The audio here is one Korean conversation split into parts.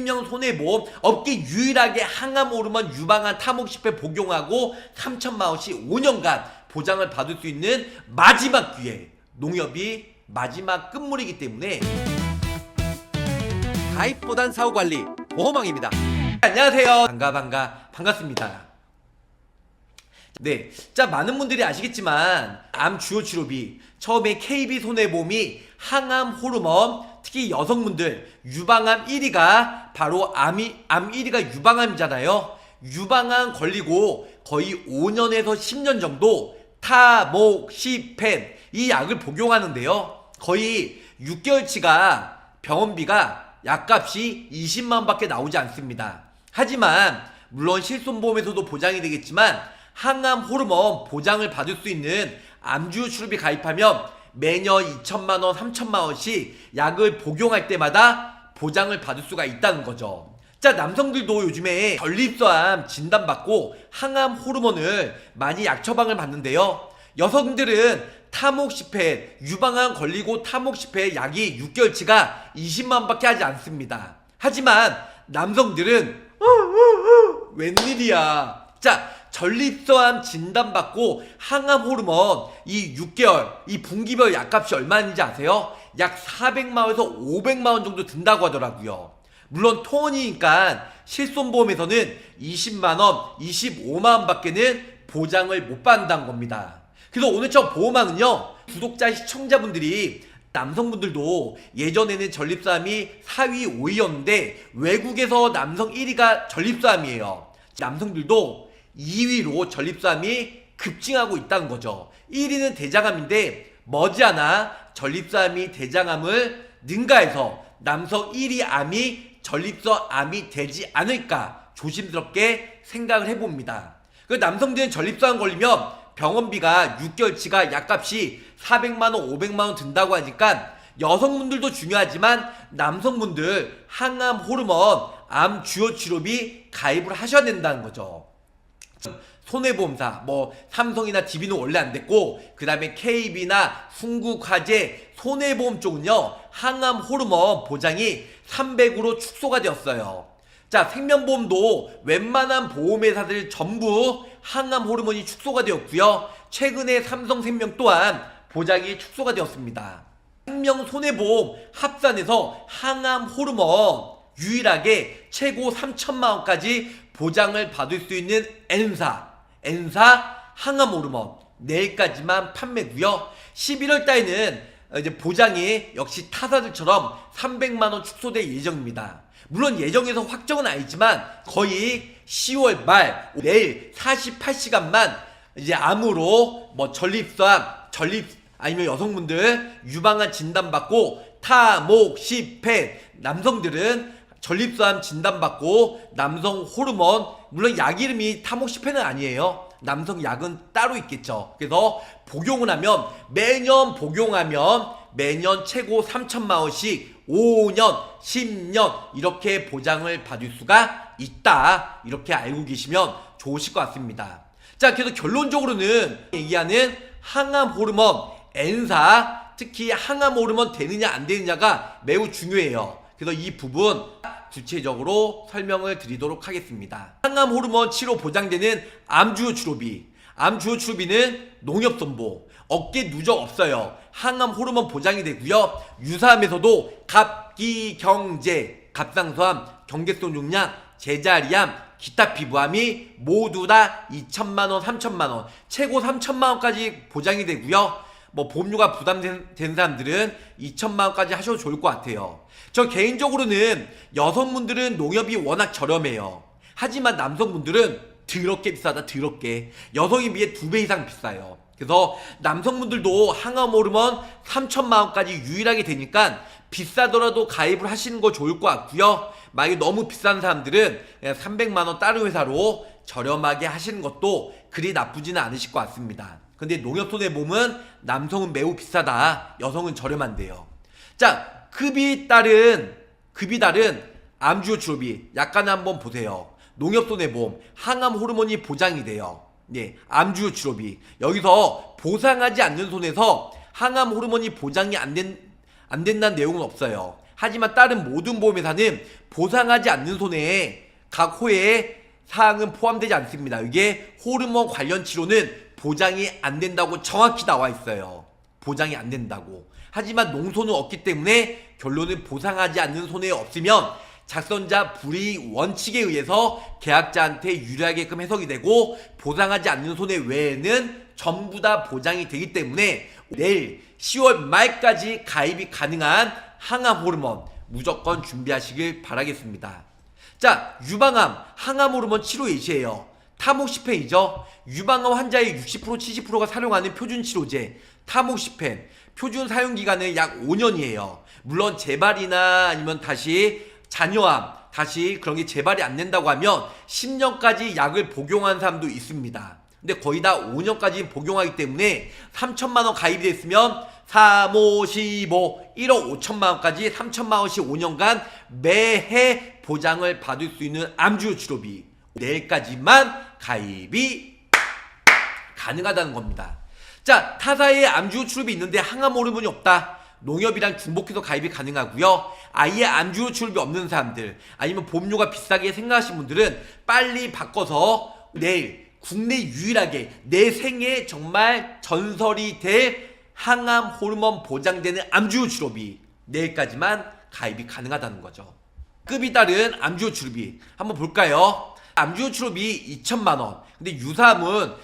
생명손해보험 업계 유일하게 항암 호르몬 유방암 탐욕 10회 복용하고 3천만 원씩 5년간 보장을 받을 수 있는 마지막 기회. 농협이 마지막 끝물이기 때문에 가입보단 사후관리 보험왕입니다. 안녕하세요. 반갑습니다. 네, 자, 많은 분들이 아시겠지만 암 주요 치료비 처음에 KB손해보험이 항암 호르몬, 특히 여성분들 유방암 1위가 바로 암 1위가 유방암이잖아요. 유방암 걸리고 거의 5년에서 10년 정도 타모시펜 이 약을 복용하는데요. 거의 6개월치가 병원비가 약값이 20만 원밖에 나오지 않습니다. 하지만 물론 실손보험에서도 보장이 되겠지만 항암 호르몬 보장을 받을 수 있는 암주요 치료비 가입하면 매년 2천만 원, 3천만 원씩 약을 복용할 때마다 보장을 받을 수가 있다는 거죠. 자, 남성들도 요즘에 전립선암 진단받고 항암 호르몬을 많이 약 처방을 받는데요. 여성들은 타모시펜, 유방암 걸리고 타모시펜 약이 6개월치가 20만 원밖에 하지 않습니다. 하지만 남성들은 웬일이야. 자, 전립선암 진단받고 항암 호르몬 이 6개월 이 분기별 약값이 얼마인지 아세요? 약 400만 원에서 500만 원 정도 든다고 하더라고요. 물론 통원이니까 실손보험에서는 20만 원, 25만 원밖에는 보장을 못 받는다는 겁니다. 그래서 오늘 저 보험왕은요, 구독자 시청자분들이 남성분들도 예전에는 전립선암이 4위, 5위였는데 외국에서 남성 1위가 전립선암이에요. 남성들도 2위로 전립선암이 급증하고 있다는 거죠. 1위는 대장암인데 머지않아 전립선암이 대장암을 능가해서 남성 1위 암이 전립선암이 되지 않을까 조심스럽게 생각을 해봅니다. 그 남성들은 전립선암 걸리면 병원비가 6개월치가 약값이 400만 원, 500만 원 든다고 하니까 여성분들도 중요하지만 남성분들 항암 호르몬 암 주요 치료비 가입을 하셔야 된다는 거죠. 손해보험사 뭐 삼성이나 DB는 원래 안 됐고 그 다음에 KB나 흥국화재 손해보험 쪽은요 항암 호르몬 보장이 300으로 축소가 되었어요. 자, 생명보험도 웬만한 보험회사들 전부 항암 호르몬이 축소가 되었고요. 최근에 삼성생명 또한 보장이 축소가 되었습니다. 생명손해보험 합산해서 항암 호르몬 유일하게 최고 3천만 원까지 보장을 받을 수 있는 N사 항암 호르몬 내일까지만 판매고요. 11월 달에는 이제 보장이 역시 타사들처럼 300만 원 축소될 예정입니다. 물론 예정에서 확정은 아니지만 거의 10월 말 내일 48시간만 이제 암으로 뭐 전립선 아니면 여성분들 유방암 진단받고 타모시펜 남성들은 전립선암 진단받고 남성 호르몬 물론 약 이름이 타모시펜은 아니에요. 남성 약은 따로 있겠죠. 그래서 복용을 하면 매년 복용하면 매년 최고 3천만 원씩 5년, 10년 이렇게 보장을 받을 수가 있다. 이렇게 알고 계시면 좋으실 것 같습니다. 자, 그래서 결론적으로는 얘기하는 항암 호르몬 N사 특히 항암 호르몬 되느냐 안 되느냐가 매우 중요해요. 그래서 이 부분 구체적으로 설명을 드리도록 하겠습니다. 항암 호르몬 치료 보장되는 암주요 치료비는 농협선보 업계 누적 없어요. 항암 호르몬 보장이 되고요. 유사암에서도 갑기경제, 갑상선암, 경계성종양, 제자리암, 기타 피부암이 모두 다 2천만 원, 3천만 원, 최고 3천만 원까지 보장이 되고요. 뭐 보험료가 부담된 사람들은 2천만 원까지 하셔도 좋을 것 같아요. 저 개인적으로는 여성분들은 농협이 워낙 저렴해요. 하지만 남성분들은 더럽게 비싸다. 더럽게 여성에 비해 2배 이상 비싸요. 그래서 남성분들도 항암 호르몬 3천만 원까지 유일하게 되니까 비싸더라도 가입을 하시는 거 좋을 것 같고요. 만약에 너무 비싼 사람들은 300만 원 다른 회사로 저렴하게 하시는 것도 그리 나쁘지는 않으실 것 같습니다. 근데 농협손해보험은 남성은 매우 비싸다. 여성은 저렴한데요. 자, 급이 다른 암주요 치료비 약간은 한번 보세요. 농협손해보험 항암 호르몬이 보장이 돼요. 네, 암주요 치료비 여기서 보상하지 않는 손에서 항암 호르몬이 보장이 안 된다는 내용은 없어요. 하지만 다른 모든 보험회사는 보상하지 않는 손해에 각 호의 사항은 포함되지 않습니다. 이게 호르몬 관련 치료는 보장이 안 된다고 정확히 나와 있어요. 보장이 안 된다고. 하지만 농손은 없기 때문에 결론은 보상하지 않는 손해 없으면 작성자 불이익 원칙에 의해서 계약자한테 유리하게끔 해석이 되고 보상하지 않는 손해 외에는 전부 다 보장이 되기 때문에 내일 10월 말까지 가입이 가능한 항암 호르몬 무조건 준비하시길 바라겠습니다. 자, 유방암, 항암 호르몬 치료 예시예요. 타모시펜이죠. 유방암 환자의 60% 70%가 사용하는 표준 치료제 타모시펜. 표준 사용 기간은 약 5년이에요. 물론 재발이나 아니면 다시 잔여암, 다시 그런 게 재발이 안 된다고 하면 10년까지 약을 복용한 사람도 있습니다. 근데 거의 다 5년까지 복용하기 때문에 3천만 원 가입이 됐으면 3, 5, 15, 1억 5천만 원까지 3천만 원씩 5년간 매해 보장을 받을 수 있는 암주요 치료비 내일까지만 가입이 가능하다는 겁니다. 자, 타사의 암주요 치료비 있는데 항암 호르몬이 없다. 농협이랑 중복해서 가입이 가능하고요. 아예 암주요 치료비 없는 사람들 아니면 보험료가 비싸게 생각하시는 분들은 빨리 바꿔서 내일 국내 유일하게 내 생에 정말 전설이 될 항암 호르몬 보장되는 암주요 치료비 내일까지만 가입이 가능하다는 거죠. 급이 다른 암주요 치료비 한번 볼까요? 암주요 치료비 2천만 원. 근데 유사암은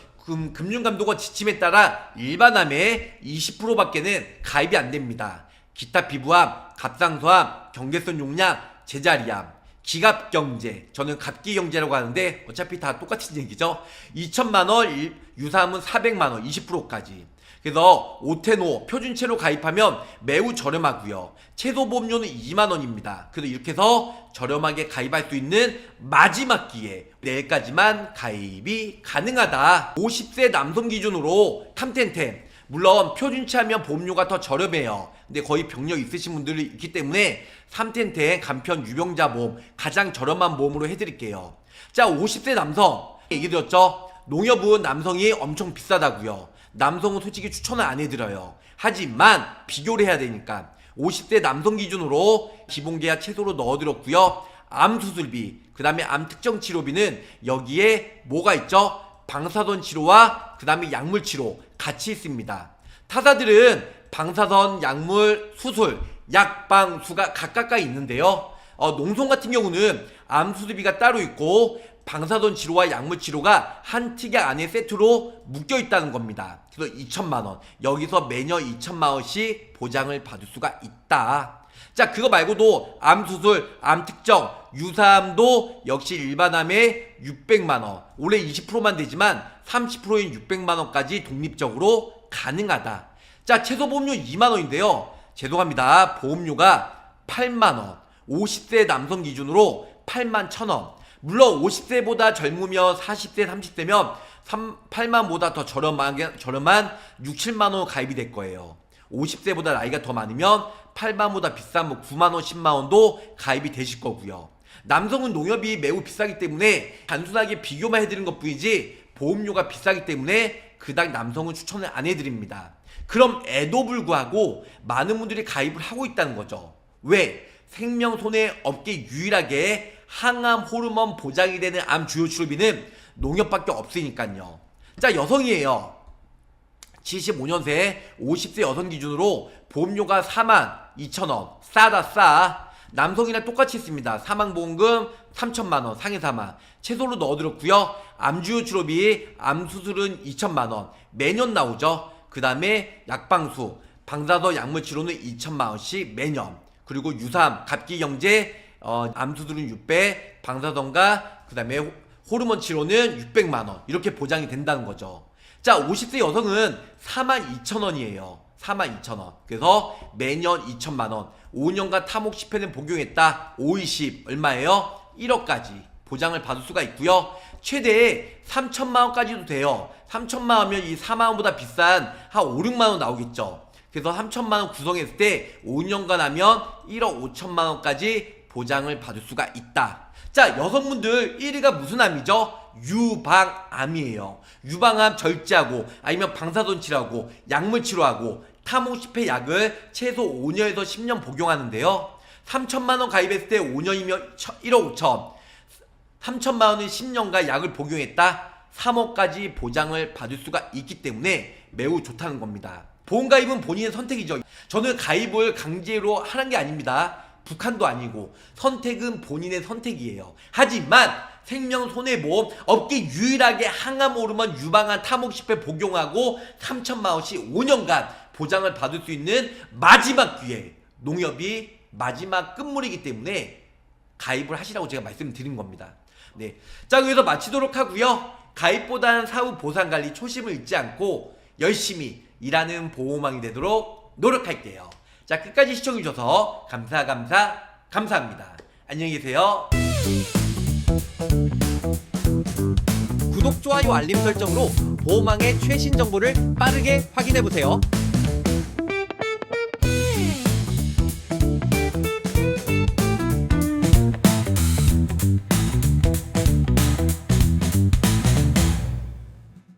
금융감독원 지침에 따라 일반암의 20%밖에는 가입이 안 됩니다. 기타 피부암, 갑상선암, 경계선 용량, 제자리암, 기갑경제, 저는 갑기경제라고 하는데 어차피 다 똑같은 얘기죠. 2천만 원, 유사암은 400만 원, 20%까지. 그래서 오테노 표준체로 가입하면 매우 저렴하고요. 최소보험료는 2만 원입니다. 그래서 이렇게 해서 저렴하게 가입할 수 있는 마지막 기회 내일까지만 가입이 가능하다. 50세 남성 기준으로 탐텐텐 물론 표준체 하면 보험료가 더 저렴해요. 근데 거의 병력 있으신 분들이 있기 때문에 3텐텐 간편 유병자 보험 가장 저렴한 보험으로 해드릴게요. 자, 50세 남성 얘기 드렸죠. 농협은 남성이 엄청 비싸다고요. 남성은 솔직히 추천을 안 해드려요. 하지만 비교를 해야 되니까 50대 남성 기준으로 기본계약 최소로 넣어드렸고요. 암수술비, 그 다음에 암특정치료비는 여기에 뭐가 있죠? 방사선 치료와 그 다음에 약물 치료 같이 있습니다. 타사들은 방사선, 약물, 수술, 약방수가 각각가 있는데요. 농손 같은 경우는 암수술비가 따로 있고 방사선 치료와 약물 치료가 한 특약 안에 세트로 묶여 있다는 겁니다. 그래서 2천만 원. 여기서 매년 2천만 원씩 보장을 받을 수가 있다. 자, 그거 말고도 암수술, 암특정, 유사암도 역시 일반암에 600만 원. 올해 20%만 되지만 30%인 600만 원까지 독립적으로 가능하다. 자, 최소 보험료 2만 원인데요. 죄송합니다. 보험료가 8만 원. 50세 남성 기준으로 8만 1,000원. 물론 50세보다 젊으면 40세, 30세면 8만보다 더 저렴한 6, 7만원 가입이 될 거예요. 50세보다 나이가 더 많으면 8만보다 비싼 9만원, 10만원도 가입이 되실 거고요. 남성은 농협이 매우 비싸기 때문에 단순하게 비교만 해드리는 것 뿐이지 보험료가 비싸기 때문에 그닥 남성은 추천을 안 해드립니다. 그럼에도 불구하고 많은 분들이 가입을 하고 있다는 거죠. 왜? 생명손해 업계 유일하게 항암 호르몬 보장이 되는 암 주요 치료비는 농협밖에 없으니까요. 자, 여성이에요. 75년생 50세 여성 기준으로 보험료가 42,000원. 싸다 싸. 남성이랑 똑같이 있습니다. 사망보험금 3천만원 상해 사망 최소로 넣어드렸고요. 암주요 치료비 암수술은 2천만원 매년 나오죠. 그 다음에 약방수 방사선 약물 치료는 2천만원씩 매년. 그리고 유사암 갑기경제 암수술은 600, 방사선과 그 다음에 호르몬 치료는 600만원 이렇게 보장이 된다는 거죠. 자, 50세 여성은 42,000원이에요. 42,000원. 그래서 매년 2천만원 5년간 타목시펜을 복용했다. 520 얼마예요? 1억까지 보장을 받을 수가 있고요. 최대 3천만원까지도 돼요. 3천만원이면 이 4만원보다 비싼 한 5, 6만원 나오겠죠. 그래서 3천만원 구성했을 때 5년간 하면 1억 5천만원까지 보장을 받을 수가 있다. 자, 여성분들 1위가 무슨 암이죠? 유방암이에요. 유방암 절제하고 아니면 방사선 치료하고 약물 치료하고 타모시페 약을 최소 5년에서 10년 복용하는데요. 3천만 원 가입했을 때 5년이면 1억 5천, 3천만 원은 10년간 약을 복용했다 3억까지 보장을 받을 수가 있기 때문에 매우 좋다는 겁니다. 보험가입은 본인의 선택이죠. 저는 가입을 강제로 하는 게 아닙니다. 북한도 아니고 선택은 본인의 선택이에요. 하지만 생명손해보험 업계 유일하게 항암 호르몬 유방암 타목식표 복용하고 3천만 원씩 5년간 보장을 받을 수 있는 마지막 기회, 농협이 마지막 끝물이기 때문에 가입을 하시라고 제가 말씀드린 겁니다. 네, 자 여기서 마치도록 하고요. 가입보다는 사후 보상관리 초심을 잊지 않고 열심히 일하는 보호망이 되도록 노력할게요. 자, 끝까지 시청해주셔서 감사합니다. 안녕히 계세요. 구독, 좋아요, 알림 설정으로 보호망의 최신 정보를 빠르게 확인해보세요.